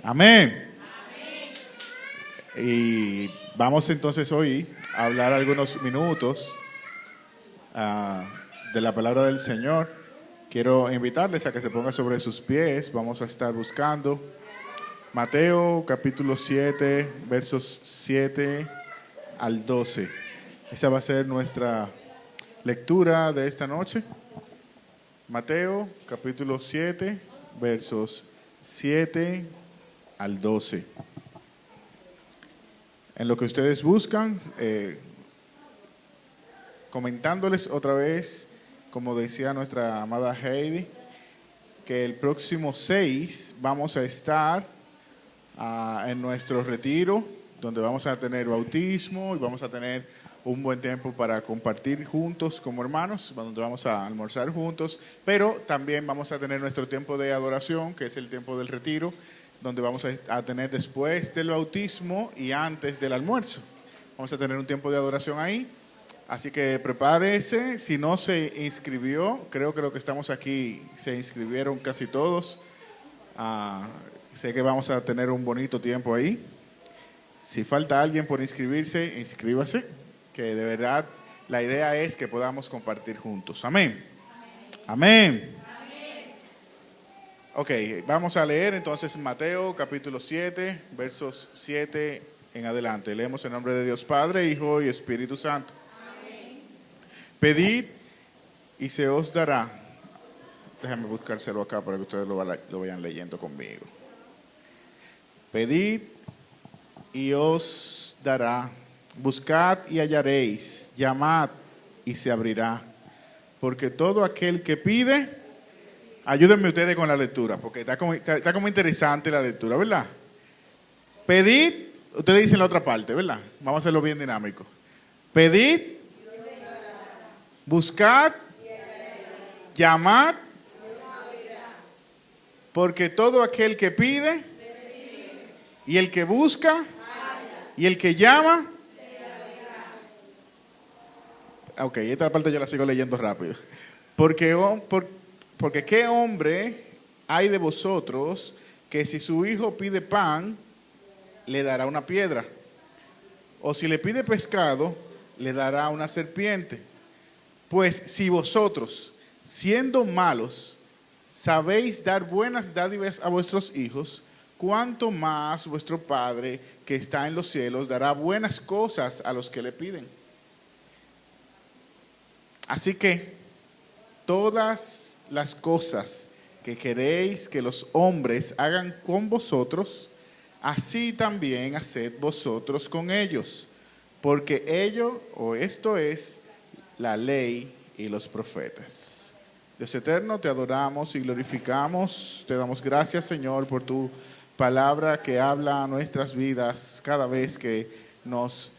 Amén. Y vamos entonces hoy a hablar algunos minutos de la palabra del Señor. Quiero invitarles a que se pongan sobre sus pies. Vamos a estar buscando Mateo capítulo 7, versos 7 al 12. Esa va a ser nuestra lectura de esta noche. Mateo capítulo 7, versos 7 al 12. En lo que ustedes buscan, comentándoles otra vez, como decía nuestra amada Heidi, que el próximo 6 vamos a estar en nuestro retiro, donde vamos a tener bautismo y vamos a tener un buen tiempo para compartir juntos como hermanos, donde vamos a almorzar juntos, pero también vamos a tener nuestro tiempo de adoración, que es el tiempo del retiro, donde vamos a tener después del bautismo y antes del almuerzo. Vamos a tener un tiempo de adoración ahí, así que prepárese. Si no se inscribió, creo que los que estamos aquí se inscribieron casi todos. Sé que vamos a tener un bonito tiempo ahí. Si falta alguien por inscribirse, inscríbase, que de verdad la idea es que podamos compartir juntos. Amén. Amén. Ok, vamos a leer entonces Mateo capítulo 7, versos 7 en adelante. Leemos en nombre de Dios Padre, Hijo y Espíritu Santo. Amén. Pedid y se os dará. Déjame buscárselo acá para que ustedes lo vayan leyendo conmigo. Pedid y os dará. Buscad y hallaréis. Llamad y se abrirá. Porque todo aquel que pide... Ayúdenme ustedes con la lectura, porque está como interesante la lectura, ¿verdad? Pedid, ustedes dicen la otra parte, ¿verdad? Vamos a hacerlo bien dinámico. Pedid, buscad, llamad, porque todo aquel que pide, y el que busca, y el que llama. Ok, esta parte yo la sigo leyendo rápido. Porque qué hombre hay de vosotros que si su hijo pide pan, le dará una piedra, o si le pide pescado, le dará una serpiente. Pues si vosotros, siendo malos, sabéis dar buenas dádivas a vuestros hijos, cuánto más vuestro Padre que está en los cielos dará buenas cosas a los que le piden. Así que todas las cosas que queréis que los hombres hagan con vosotros, así también haced vosotros con ellos, porque ello o esto es la ley y los profetas. Dios eterno, te adoramos y glorificamos, te damos gracias, Señor, por tu palabra que habla a nuestras vidas cada vez que nos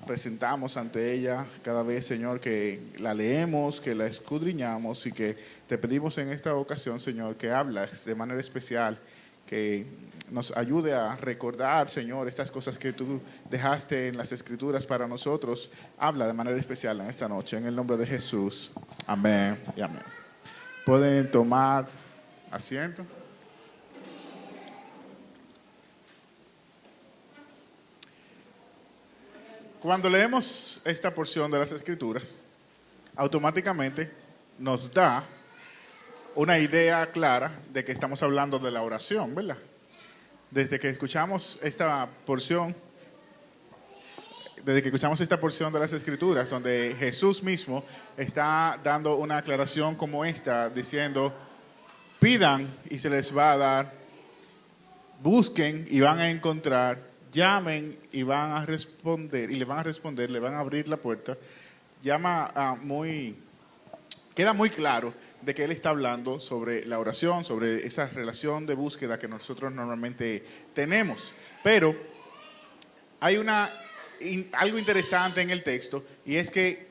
presentamos ante ella, cada vez, Señor, que la leemos, que la escudriñamos, y que te pedimos en esta ocasión, Señor, que hablas de manera especial, que nos ayude a recordar, Señor, estas cosas que tú dejaste en las Escrituras para nosotros. Habla de manera especial en esta noche, en el nombre de Jesús. Amén y amén. Pueden tomar asiento. Cuando leemos esta porción de las Escrituras, automáticamente nos da una idea clara de que estamos hablando de la oración, ¿verdad? Desde que escuchamos esta porción de las Escrituras, donde Jesús mismo está dando una aclaración como esta, diciendo: pidan y se les va a dar, busquen y van a encontrar, llamen y van a responder, y le van a abrir la puerta. Queda muy claro de que él está hablando sobre la oración, sobre esa relación de búsqueda que nosotros normalmente tenemos. Pero hay algo interesante en el texto, y es que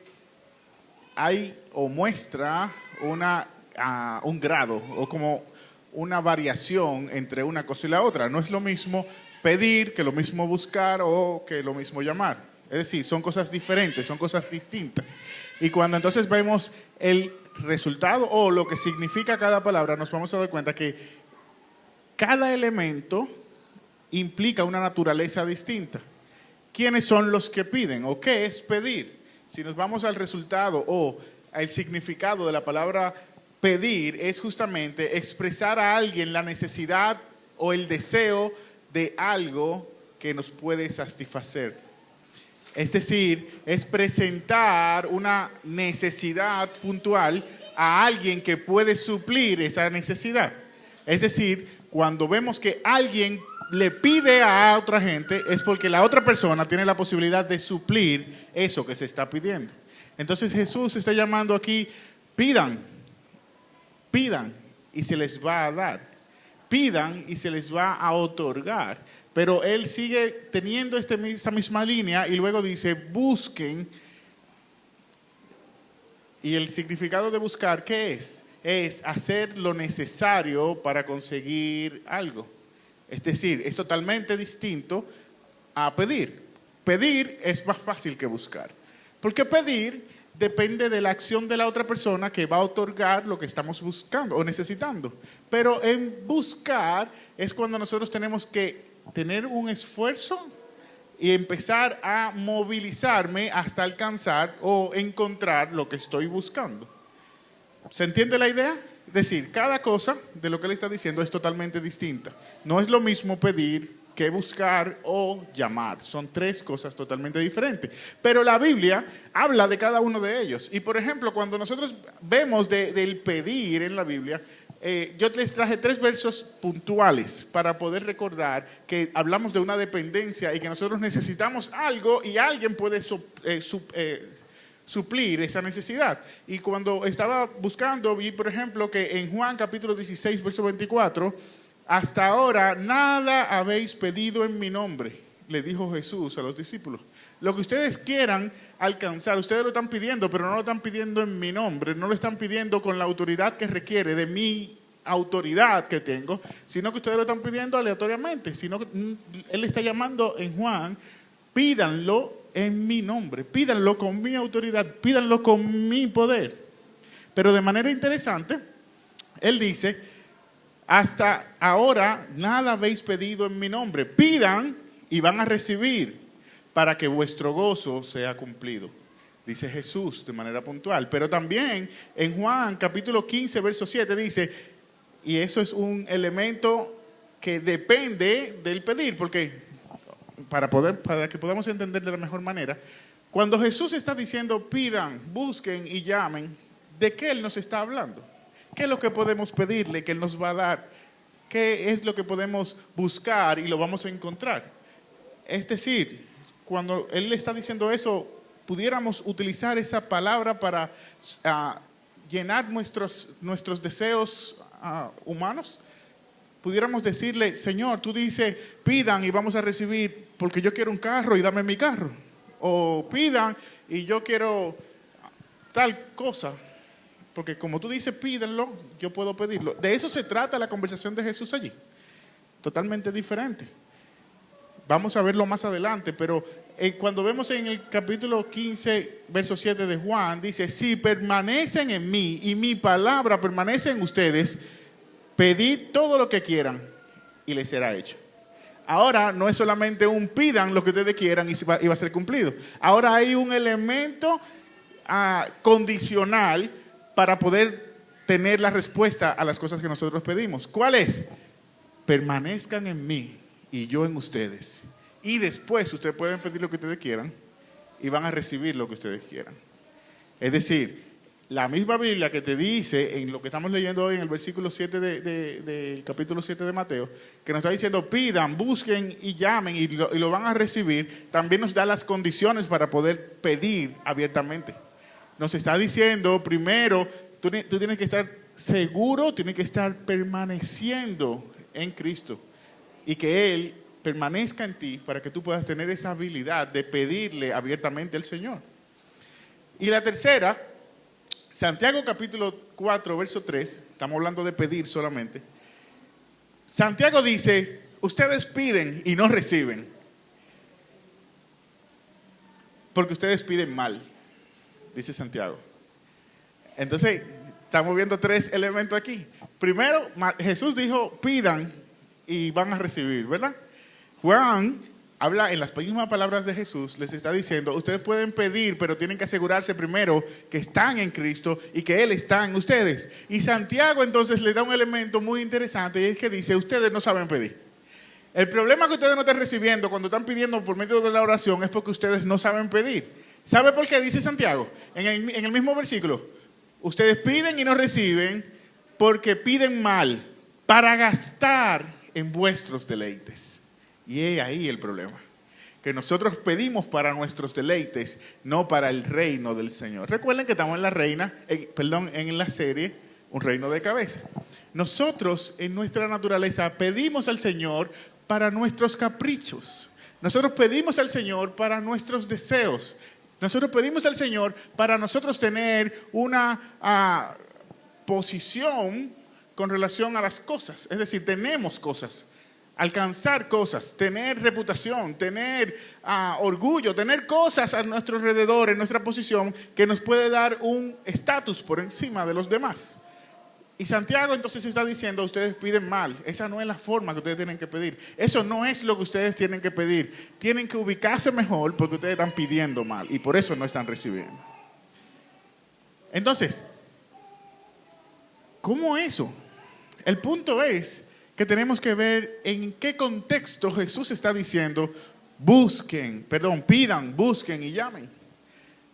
muestra un grado o como una variación entre una cosa y la otra. No es lo mismo pedir que lo mismo buscar o que lo mismo llamar. Es decir, son cosas diferentes, son cosas distintas. Y cuando entonces vemos el resultado o lo que significa cada palabra, nos vamos a dar cuenta que cada elemento implica una naturaleza distinta. ¿Quiénes son los que piden o qué es pedir? Si nos vamos al resultado o al significado de la palabra pedir, es justamente expresar a alguien la necesidad o el deseo de algo que nos puede satisfacer. Es decir, es presentar una necesidad puntual a alguien que puede suplir esa necesidad. Es decir, cuando vemos que alguien le pide a otra gente, es porque la otra persona tiene la posibilidad de suplir eso que se está pidiendo. Entonces Jesús está llamando aquí, pidan y se les va a dar. Pidan y se les va a otorgar. Pero él sigue teniendo esa misma línea y luego dice, busquen. Y el significado de buscar, ¿qué es? Es hacer lo necesario para conseguir algo. Es decir, es totalmente distinto a pedir. Pedir es más fácil que buscar. Porque pedir depende de la acción de la otra persona que va a otorgar lo que estamos buscando o necesitando. Pero en buscar es cuando nosotros tenemos que tener un esfuerzo y empezar a movilizarme hasta alcanzar o encontrar lo que estoy buscando. ¿Se entiende la idea? Es decir, cada cosa de lo que él está diciendo es totalmente distinta. No es lo mismo pedir que buscar o llamar. Son tres cosas totalmente diferentes. Pero la Biblia habla de cada uno de ellos. Y por ejemplo, cuando nosotros vemos del pedir en la Biblia, yo les traje 3 versos puntuales para poder recordar que hablamos de una dependencia y que nosotros necesitamos algo y alguien puede suplir esa necesidad. Y cuando estaba buscando, vi por ejemplo que en Juan capítulo 16, verso 24, hasta ahora nada habéis pedido en mi nombre, le dijo Jesús a los discípulos. Lo que ustedes quieran alcanzar, ustedes lo están pidiendo, pero no lo están pidiendo en mi nombre, no lo están pidiendo con la autoridad que requiere de mi autoridad que tengo, sino que ustedes lo están pidiendo aleatoriamente. Sino que él está llamando en Juan, pídanlo en mi nombre, pídanlo con mi autoridad, pídanlo con mi poder. Pero de manera interesante, él dice, hasta ahora nada habéis pedido en mi nombre, pidan y van a recibir para que vuestro gozo sea cumplido. Dice Jesús de manera puntual. Pero también en Juan capítulo 15, verso 7 dice, y eso es un elemento que depende del pedir, porque para que podamos entender de la mejor manera, cuando Jesús está diciendo pidan, busquen y llamen, ¿de qué Él nos está hablando? ¿Qué es lo que podemos pedirle que Él nos va a dar? ¿Qué es lo que podemos buscar y lo vamos a encontrar? Es decir, cuando Él le está diciendo eso, pudiéramos utilizar esa palabra para llenar nuestros deseos humanos. Pudiéramos decirle, Señor, tú dices, pidan y vamos a recibir porque yo quiero un carro y dame mi carro. O pidan y yo quiero tal cosa. Porque como tú dices, pídanlo, yo puedo pedirlo. De eso se trata la conversación de Jesús allí. Totalmente diferente. Vamos a verlo más adelante, pero cuando vemos en el capítulo 15, verso 7 de Juan, dice, si permanecen en mí y mi palabra permanece en ustedes, pedid todo lo que quieran y les será hecho. Ahora no es solamente un pidan lo que ustedes quieran y va a ser cumplido. Ahora hay un elemento condicional para poder tener la respuesta a las cosas que nosotros pedimos. ¿Cuál es? Permanezcan en mí y yo en ustedes. Y después ustedes pueden pedir lo que ustedes quieran y van a recibir lo que ustedes quieran. Es decir, la misma Biblia que te dice, en lo que estamos leyendo hoy en el versículo 7 del capítulo 7 de Mateo, que nos está diciendo pidan, busquen y llamen y lo van a recibir, también nos da las condiciones para poder pedir abiertamente. Nos está diciendo, primero, tú tienes que estar seguro, tienes que estar permaneciendo en Cristo y que Él permanezca en ti para que tú puedas tener esa habilidad de pedirle abiertamente al Señor. Y la tercera, Santiago capítulo 4, verso 3, estamos hablando de pedir solamente. Santiago dice, ustedes piden y no reciben, porque ustedes piden mal, dice Santiago. Entonces, estamos viendo 3 elementos aquí. Primero, Jesús dijo, pidan y van a recibir, ¿verdad? Juan habla en las mismas palabras de Jesús, les está diciendo, ustedes pueden pedir, pero tienen que asegurarse primero que están en Cristo y que Él está en ustedes. Y Santiago entonces le da un elemento muy interesante y es que dice, ustedes no saben pedir. El problema que ustedes no están recibiendo cuando están pidiendo por medio de la oración es porque ustedes no saben pedir. ¿Sabe por qué dice Santiago? En el mismo versículo, ustedes piden y no reciben porque piden mal para gastar en vuestros deleites. Y es ahí el problema, que nosotros pedimos para nuestros deleites, no para el reino del Señor. Recuerden que estamos en la serie Un Reino de Cabeza. Nosotros en nuestra naturaleza pedimos al Señor para nuestros caprichos. Nosotros pedimos al Señor para nuestros deseos. Nosotros pedimos al Señor para nosotros tener una posición con relación a las cosas. Es decir, tenemos cosas. Alcanzar cosas, tener reputación, tener orgullo, tener cosas a nuestro alrededor, en nuestra posición, que nos puede dar un estatus por encima de los demás. Y Santiago entonces está diciendo, ustedes piden mal. Esa no es la forma que ustedes tienen que pedir. Eso no es lo que ustedes tienen que pedir. Tienen que ubicarse mejor porque ustedes están pidiendo mal y por eso no están recibiendo. Entonces, ¿cómo eso? El punto es que tenemos que ver en qué contexto Jesús está diciendo, pidan, busquen y llamen.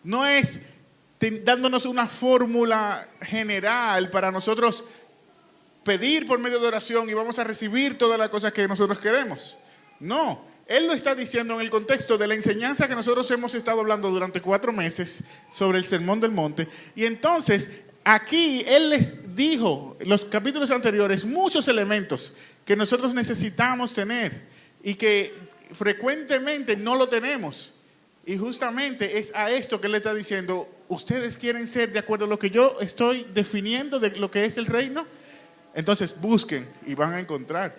No es dándonos una fórmula general para nosotros pedir por medio de oración y vamos a recibir todas las cosas que nosotros queremos. No, Él lo está diciendo en el contexto de la enseñanza que nosotros hemos estado hablando durante 4 meses sobre el Sermón del Monte. Y entonces, aquí Él les dijo, en los capítulos anteriores, muchos elementos que nosotros necesitamos tener y que frecuentemente no lo tenemos. Y justamente es a esto que Él le está diciendo, ¿ustedes quieren ser de acuerdo a lo que yo estoy definiendo de lo que es el reino? Entonces busquen y van a encontrar.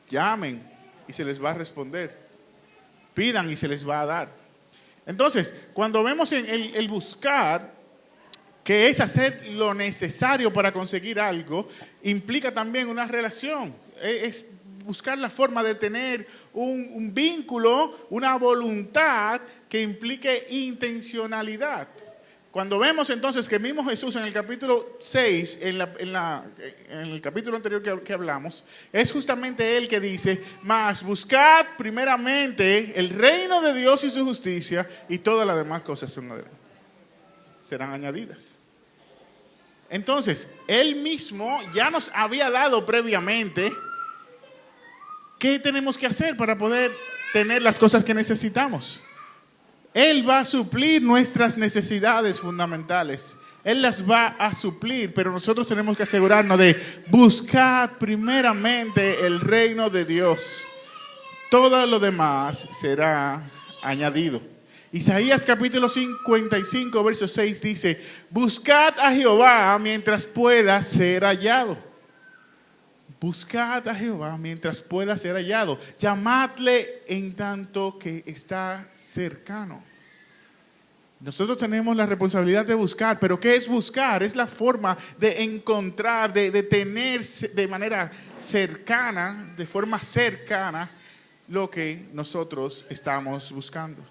Llamen y se les va a responder. Pidan y se les va a dar. Entonces, cuando vemos en el buscar, que es hacer lo necesario para conseguir algo, implica también una relación. Es buscar la forma de tener un vínculo, una voluntad que implique intencionalidad. Cuando vemos entonces que mismo Jesús en el capítulo 6, en el capítulo anterior que hablamos, es justamente Él que dice, mas buscad primeramente el reino de Dios y su justicia y todas las demás cosas serán añadidas. Entonces, Él mismo ya nos había dado previamente qué tenemos que hacer para poder tener las cosas que necesitamos. Él va a suplir nuestras necesidades fundamentales. Él las va a suplir, pero nosotros tenemos que asegurarnos de buscar primeramente el reino de Dios. Todo lo demás será añadido. Isaías capítulo 55, verso 6 dice, buscad a Jehová mientras pueda ser hallado. Buscad a Jehová mientras pueda ser hallado. Llamadle en tanto que está cercano. Nosotros tenemos la responsabilidad de buscar, pero ¿qué es buscar? Es la forma de encontrar, de tener de manera cercana, de forma cercana, lo que nosotros estamos buscando.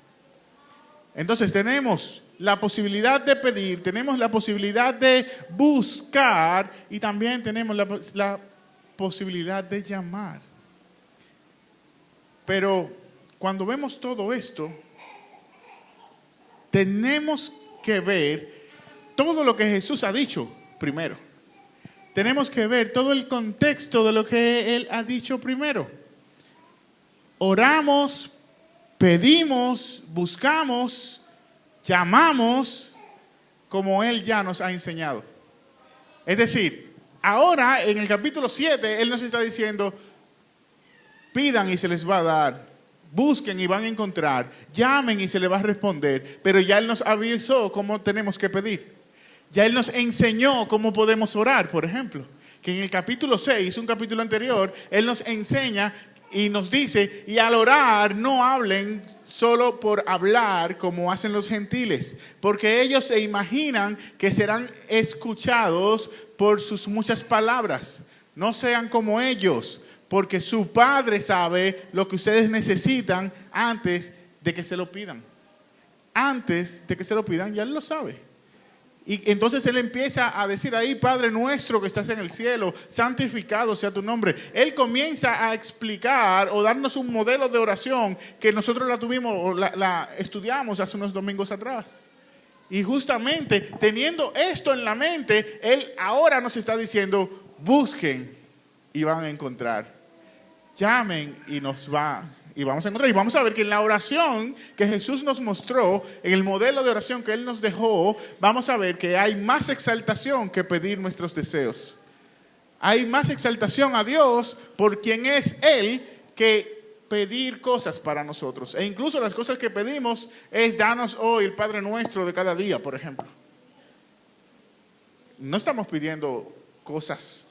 Entonces tenemos la posibilidad de pedir, tenemos la posibilidad de buscar y también tenemos la posibilidad de llamar. Pero cuando vemos todo esto, tenemos que ver todo lo que Jesús ha dicho primero. Tenemos que ver todo el contexto de lo que Él ha dicho primero. Oramos, pedimos, buscamos, llamamos como Él ya nos ha enseñado. Es decir, ahora en el capítulo 7 Él nos está diciendo, pidan y se les va a dar. Busquen y van a encontrar, llamen y se les va a responder, pero ya Él nos avisó cómo tenemos que pedir. Ya Él nos enseñó cómo podemos orar, por ejemplo, que en el capítulo 6, un capítulo anterior, Él nos enseña y nos dice, y al orar no hablen solo por hablar como hacen los gentiles, porque ellos se imaginan que serán escuchados por sus muchas palabras. No sean como ellos, porque su Padre sabe lo que ustedes necesitan antes de que se lo pidan. Antes de que se lo pidan, ya Él lo sabe. Y entonces Él empieza a decir ahí, Padre nuestro que estás en el cielo, santificado sea tu nombre. Él comienza a explicar o darnos un modelo de oración que nosotros la tuvimos o la estudiamos hace unos domingos atrás. Y justamente teniendo esto en la mente, Él ahora nos está diciendo, busquen y van a encontrar. Llamen y vamos a encontrar. Y vamos a ver que en la oración que Jesús nos mostró, en el modelo de oración que Él nos dejó, vamos a ver que hay más exaltación que pedir nuestros deseos. Hay más exaltación a Dios por quien es Él que pedir cosas para nosotros. E incluso las cosas que pedimos es danos hoy el Padre Nuestro de cada día, por ejemplo. No estamos pidiendo cosas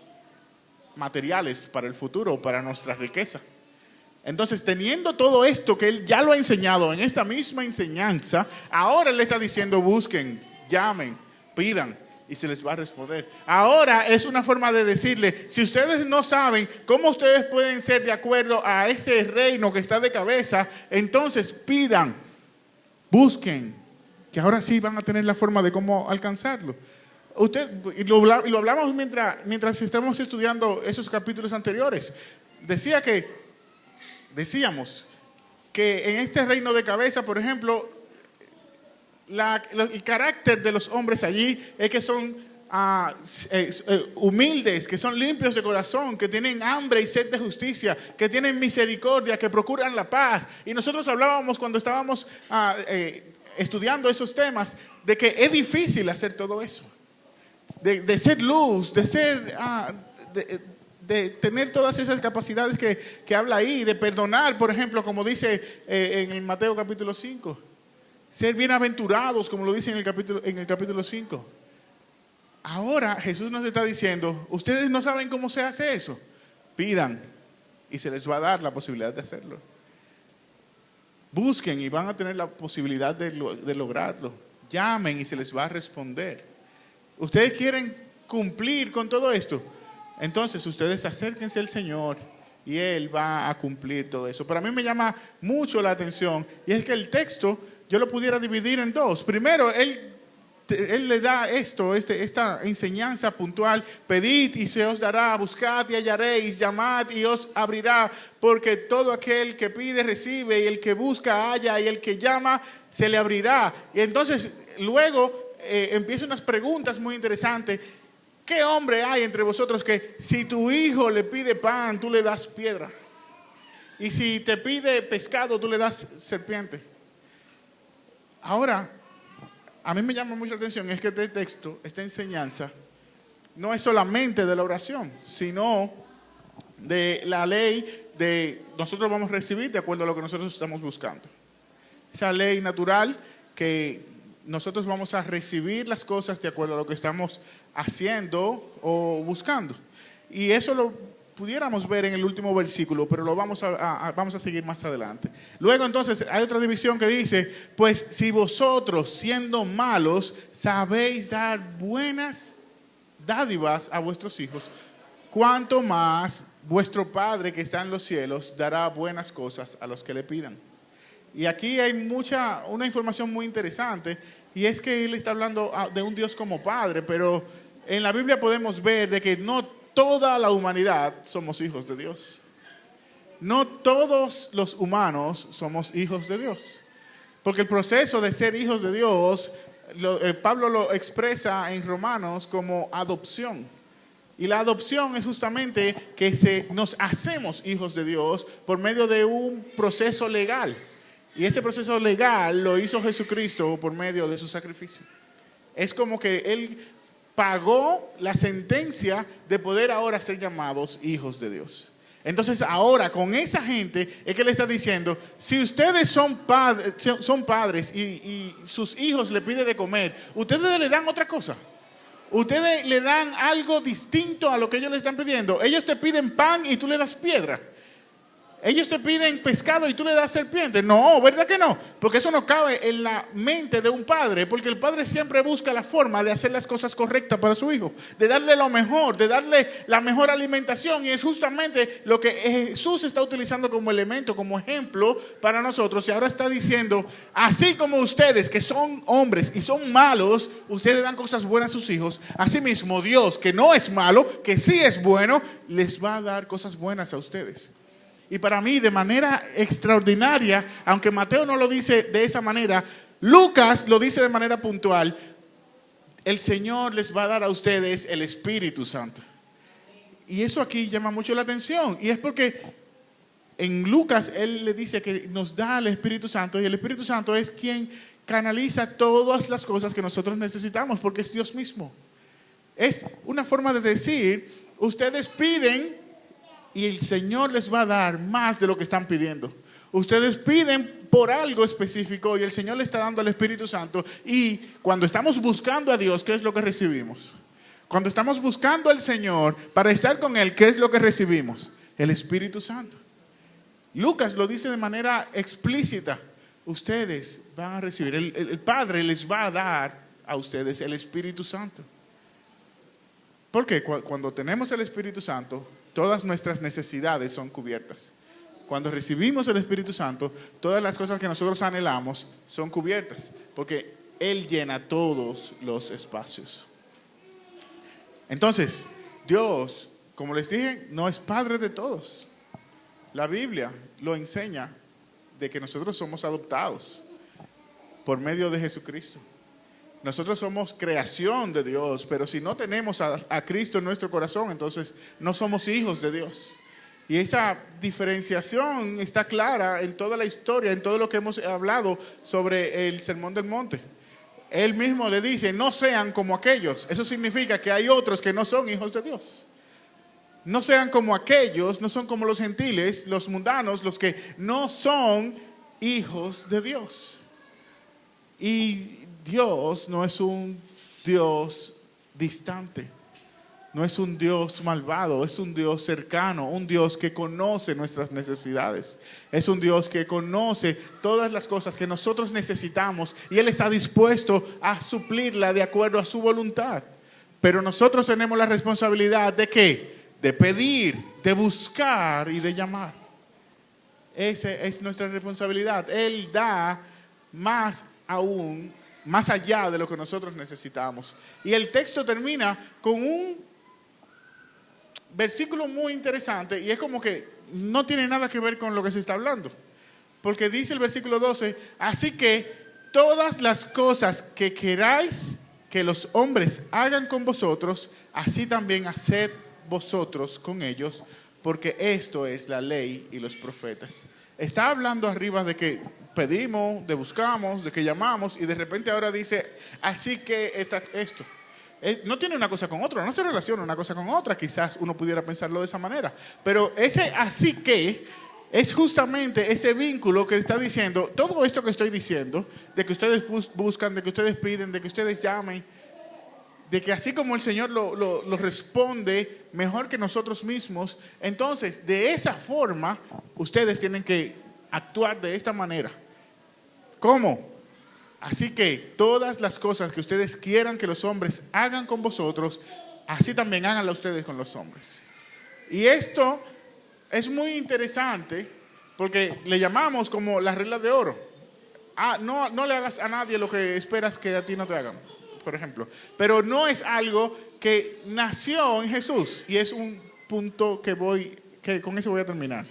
materiales para el futuro, para nuestra riqueza. Entonces, teniendo todo esto que Él ya lo ha enseñado en esta misma enseñanza, ahora Él le está diciendo, busquen, llamen, pidan y se les va a responder. Ahora es una forma de decirle, si ustedes no saben cómo ustedes pueden ser de acuerdo a este reino que está de cabeza, entonces pidan, busquen, que ahora sí van a tener la forma de cómo alcanzarlo. Y lo hablamos mientras estamos estudiando esos capítulos anteriores. Decíamos que en este reino de cabeza, por ejemplo, el carácter de los hombres allí es que son humildes, que son limpios de corazón, que tienen hambre y sed de justicia, que tienen misericordia, que procuran la paz. Y nosotros hablábamos cuando estábamos estudiando esos temas de que es difícil hacer todo eso, de ser luz, de ser de tener todas esas capacidades que habla ahí, de perdonar, por ejemplo, como dice en el Mateo capítulo 5. Ser bienaventurados, como lo dice en el capítulo 5. Ahora Jesús nos está diciendo, ustedes no saben cómo se hace eso. Pidan y se les va a dar la posibilidad de hacerlo. Busquen y van a tener la posibilidad de lograrlo. Llamen y se les va a responder. ¿Ustedes quieren cumplir con todo esto? Entonces ustedes acérquense al Señor y Él va a cumplir todo eso. Pero a mí me llama mucho la atención y es que el texto yo lo pudiera dividir en dos. Primero, Él le da esta enseñanza puntual: pedid y se os dará, buscad y hallaréis, llamad y os abrirá, porque todo aquel que pide recibe, y el que busca halla, y el que llama se le abrirá. Y entonces luego empiezan unas preguntas muy interesantes. ¿Qué hombre hay entre vosotros que si tu hijo le pide pan, tú le das piedra? Y si te pide pescado, tú le das serpiente. Ahora, a mí me llama mucho la atención es que este texto, esta enseñanza, no es solamente de la oración, sino de la ley de nosotros vamos a recibir de acuerdo a lo que nosotros estamos buscando. Esa ley natural que nosotros vamos a recibir las cosas de acuerdo a lo que estamos haciendo o buscando. Y eso lo pudiéramos ver en el último versículo, pero lo vamos a seguir más adelante. Luego entonces hay otra división que dice, pues si vosotros siendo malos sabéis dar buenas dádivas a vuestros hijos, cuánto más vuestro Padre que está en los cielos dará buenas cosas a los que le pidan. Y aquí hay una información muy interesante, y es que Él está hablando de un Dios como Padre, pero en la Biblia podemos ver de que no toda la humanidad somos hijos de Dios. No todos los humanos somos hijos de Dios. Porque el proceso de ser hijos de Dios, Pablo lo expresa en Romanos como adopción. Y la adopción es justamente que nos hacemos hijos de Dios por medio de un proceso legal. Y ese proceso legal lo hizo Jesucristo por medio de su sacrificio. Es como que Él pagó la sentencia de poder ahora ser llamados hijos de Dios. Entonces ahora con esa gente es que le está diciendo, si ustedes son padres y sus hijos le piden de comer, ustedes le dan otra cosa. Ustedes le dan algo distinto a lo que ellos le están pidiendo. Ellos te piden pan y tú le das piedra. Ellos te piden pescado y tú le das serpiente. No, ¿verdad que no? Porque eso no cabe en la mente de un padre, porque el padre siempre busca la forma de hacer las cosas correctas para su hijo, de darle lo mejor, de darle la mejor alimentación, y es justamente lo que Jesús está utilizando como elemento, como ejemplo para nosotros, y ahora está diciendo, así como ustedes que son hombres y son malos, ustedes dan cosas buenas a sus hijos, así mismo Dios, que no es malo, que sí es bueno, les va a dar cosas buenas a ustedes. Y para mí, de manera extraordinaria, aunque Mateo no lo dice de esa manera, Lucas lo dice de manera puntual, el Señor les va a dar a ustedes el Espíritu Santo. Y eso aquí llama mucho la atención, y es porque en Lucas él le dice que nos da el Espíritu Santo, y el Espíritu Santo es quien canaliza todas las cosas que nosotros necesitamos, porque es Dios mismo. Es una forma de decir, ustedes piden y el Señor les va a dar más de lo que están pidiendo. Ustedes piden por algo específico y el Señor les está dando el Espíritu Santo. Y cuando estamos buscando a Dios, ¿qué es lo que recibimos? Cuando estamos buscando al Señor para estar con Él, ¿qué es lo que recibimos? El Espíritu Santo. Lucas lo dice de manera explícita. Ustedes van a recibir, el Padre les va a dar a ustedes el Espíritu Santo. Porque cuando tenemos el Espíritu Santo, todas nuestras necesidades son cubiertas. Cuando recibimos el Espíritu Santo, todas las cosas que nosotros anhelamos son cubiertas, porque Él llena todos los espacios. Entonces, Dios, como les dije, no es Padre de todos. La Biblia lo enseña de que nosotros somos adoptados por medio de Jesucristo. Nosotros somos creación de Dios, pero si no tenemos a Cristo en nuestro corazón, entonces no somos hijos de Dios. Y esa diferenciación está clara en toda la historia, en todo lo que hemos hablado sobre el Sermón del Monte. Él mismo le dice, no sean como aquellos. Eso significa que hay otros que no son hijos de Dios. No sean como aquellos, no son como los gentiles, los mundanos, los que no son hijos de Dios. Y Dios no es un Dios distante, no es un Dios malvado, es un Dios cercano, un Dios que conoce nuestras necesidades, es un Dios que conoce todas las cosas que nosotros necesitamos y Él está dispuesto a suplirla de acuerdo a su voluntad. Pero nosotros tenemos la responsabilidad ¿de qué? De pedir, de buscar y de llamar. Esa es nuestra responsabilidad. Él da más aún, más allá de lo que nosotros necesitamos. Y el texto termina con un versículo muy interesante y es como que no tiene nada que ver con lo que se está hablando. Porque dice el versículo 12, así que todas las cosas que queráis que los hombres hagan con vosotros, así también haced vosotros con ellos, porque esto es la ley y los profetas. Está hablando arriba de que pedimos, de buscamos, de que llamamos, y de repente ahora dice, así que esto. No tiene una cosa con otra, no se relaciona una cosa con otra, quizás uno pudiera pensarlo de esa manera, pero ese así que es justamente ese vínculo que está diciendo, todo esto que estoy diciendo, de que ustedes buscan, de que ustedes piden, de que ustedes llamen, de que así como el Señor lo responde mejor que nosotros mismos, entonces de esa forma ustedes tienen que actuar de esta manera. ¿Cómo? Así que todas las cosas que ustedes quieran que los hombres hagan con vosotros, así también háganlo ustedes con los hombres. Y esto es muy interesante porque le llamamos como la regla de oro. No le hagas a nadie lo que esperas que a ti no te hagan, por ejemplo. Pero no es algo que nació en Jesús y es un punto que con eso voy a terminar.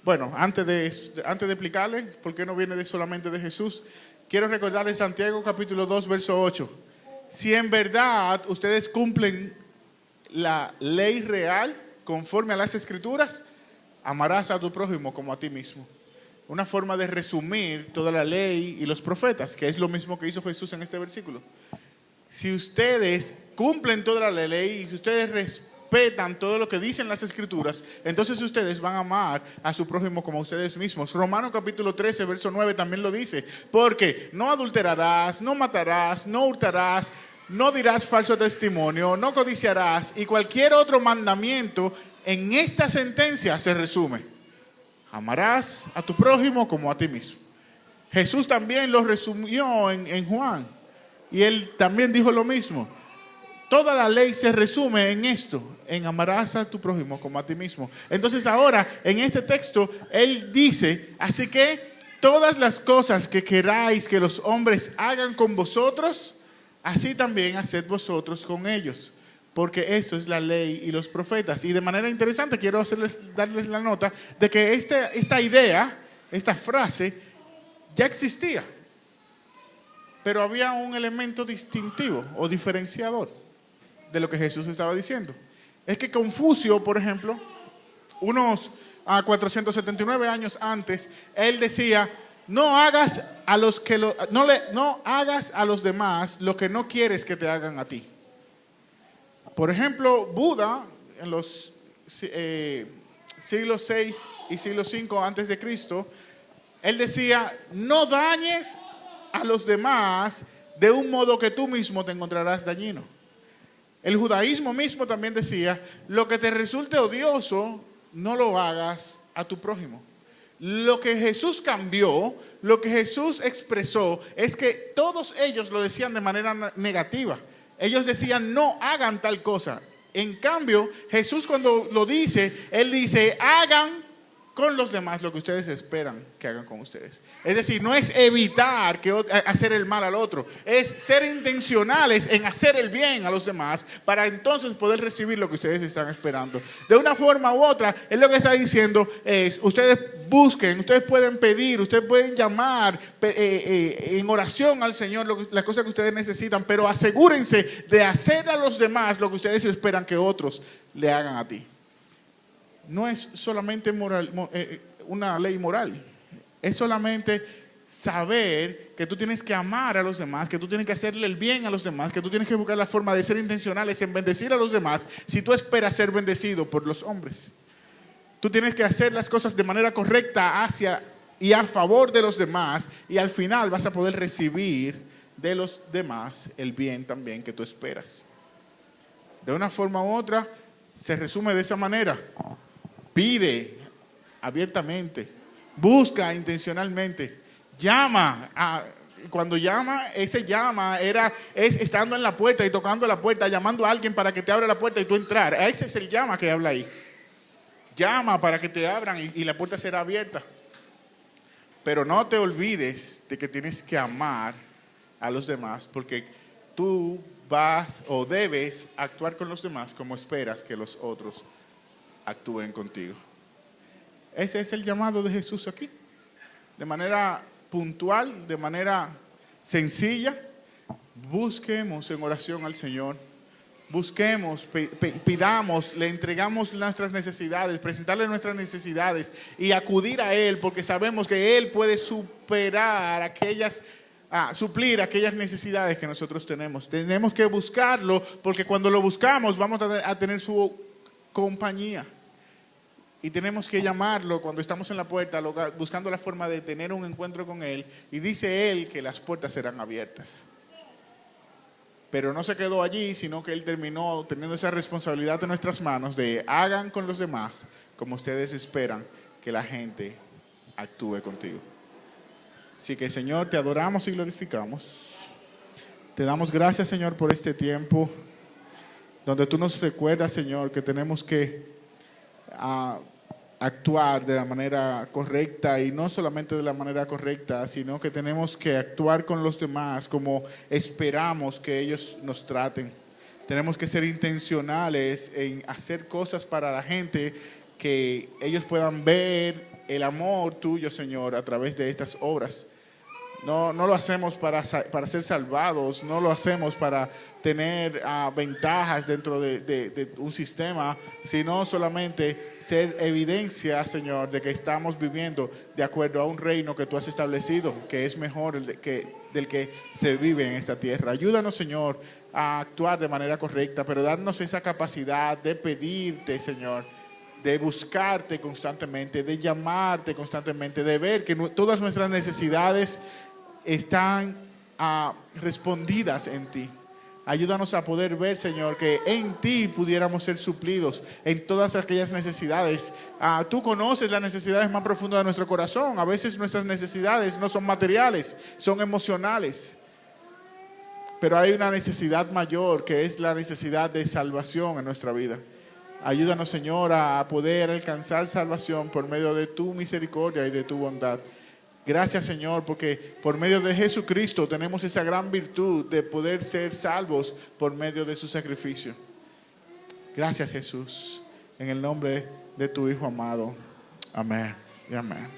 Bueno, antes de explicarles por qué no viene solamente de Jesús, quiero recordarles Santiago capítulo 2, verso 8. Si en verdad ustedes cumplen la ley real conforme a las Escrituras, amarás a tu prójimo como a ti mismo. Una forma de resumir toda la ley y los profetas, que es lo mismo que hizo Jesús en este versículo. Si ustedes cumplen toda la ley y si ustedes respetan todo lo que dicen las Escrituras, entonces ustedes van a amar a su prójimo como a ustedes mismos. Romanos capítulo 13, verso 9 también lo dice. Porque no adulterarás, no matarás, no hurtarás, no dirás falso testimonio, no codiciarás y cualquier otro mandamiento en esta sentencia se resume: amarás a tu prójimo como a ti mismo. Jesús también lo resumió en Juan, y él también dijo lo mismo. Toda la ley se resume en esto, en amarás a tu prójimo como a ti mismo. Entonces ahora, en este texto, él dice, así que todas las cosas que queráis que los hombres hagan con vosotros, así también haced vosotros con ellos. Porque esto es la ley y los profetas. Y de manera interesante quiero darles la nota de que esta idea, esta frase, ya existía. Pero había un elemento distintivo o diferenciador de lo que Jesús estaba diciendo. Es que Confucio, por ejemplo, unos 479 años antes, él decía: no hagas a los no hagas a los demás lo que no quieres que te hagan a ti. Por ejemplo, Buda, en los siglos 6 y siglo 5 antes de Cristo, él decía: no dañes a los demás de un modo que tú mismo te encontrarás dañino. El judaísmo mismo también decía: lo que te resulte odioso, no lo hagas a tu prójimo. Lo que Jesús cambió, lo que Jesús expresó, es que todos ellos lo decían de manera negativa. Ellos decían: no hagan tal cosa. En cambio, Jesús cuando lo dice, él dice: hagan con los demás lo que ustedes esperan que hagan con ustedes. Es decir, no es evitar hacer el mal al otro, es ser intencionales en hacer el bien a los demás para entonces poder recibir lo que ustedes están esperando. De una forma u otra, él lo que está diciendo es: ustedes busquen, ustedes pueden pedir, ustedes pueden llamar en oración al Señor las cosas que ustedes necesitan, pero asegúrense de hacer a los demás lo que ustedes esperan que otros le hagan a ti. No es solamente una ley moral, es solamente saber que tú tienes que amar a los demás, que tú tienes que hacerle el bien a los demás, que tú tienes que buscar la forma de ser intencionales en bendecir a los demás si tú esperas ser bendecido por los hombres. Tú tienes que hacer las cosas de manera correcta hacia y a favor de los demás, y al final vas a poder recibir de los demás el bien también que tú esperas. De una forma u otra, se resume de esa manera: pide abiertamente, busca intencionalmente, llama. Cuando llama, ese llama es estando en la puerta y tocando la puerta, llamando a alguien para que te abra la puerta y tú entrar. Ese es el llama que habla ahí. Llama para que te abran y la puerta será abierta. Pero no te olvides de que tienes que amar a los demás, porque tú vas o debes actuar con los demás como esperas que los otros actúen contigo. Ese es el llamado de Jesús aquí. De manera puntual, de manera sencilla, busquemos en oración al Señor. Busquemos, pidamos, le entregamos nuestras necesidades, presentarle nuestras necesidades y acudir a Él, porque sabemos que Él puede suplir aquellas necesidades que nosotros tenemos. Tenemos que buscarlo, porque cuando lo buscamos vamos a tener su compañía. Y tenemos que llamarlo cuando estamos en la puerta, buscando la forma de tener un encuentro con Él. Y dice Él que las puertas serán abiertas. Pero no se quedó allí, sino que Él terminó teniendo esa responsabilidad en nuestras manos de hagan con los demás como ustedes esperan que la gente actúe contigo. Así que, Señor, te adoramos y glorificamos. Te damos gracias, Señor, por este tiempo donde tú nos recuerdas, Señor, que tenemos que actuar de la manera correcta, y no solamente de la manera correcta, sino que tenemos que actuar con los demás como esperamos que ellos nos traten. Tenemos que ser intencionales en hacer cosas para la gente, que ellos puedan ver el amor tuyo, Señor, a través de estas obras. No lo hacemos para ser salvados, no lo hacemos para tener ventajas dentro de un sistema, sino solamente ser evidencia, Señor, de que estamos viviendo de acuerdo a un reino que tú has establecido, que es mejor del que se vive en esta tierra. Ayúdanos, Señor, a actuar de manera correcta, pero darnos esa capacidad de pedirte, Señor, de buscarte constantemente, de llamarte constantemente, de ver que todas nuestras necesidades están respondidas en ti. Ayúdanos a poder ver, Señor, que en ti pudiéramos ser suplidos en todas aquellas necesidades. Tú conoces las necesidades más profundas de nuestro corazón. A veces nuestras necesidades no son materiales, son emocionales. Pero hay una necesidad mayor, que es la necesidad de salvación en nuestra vida. Ayúdanos, Señor, a poder alcanzar salvación por medio de tu misericordia y de tu bondad. Gracias, Señor, porque por medio de Jesucristo tenemos esa gran virtud de poder ser salvos por medio de su sacrificio. Gracias, Jesús, en el nombre de tu Hijo amado. Amén y amén.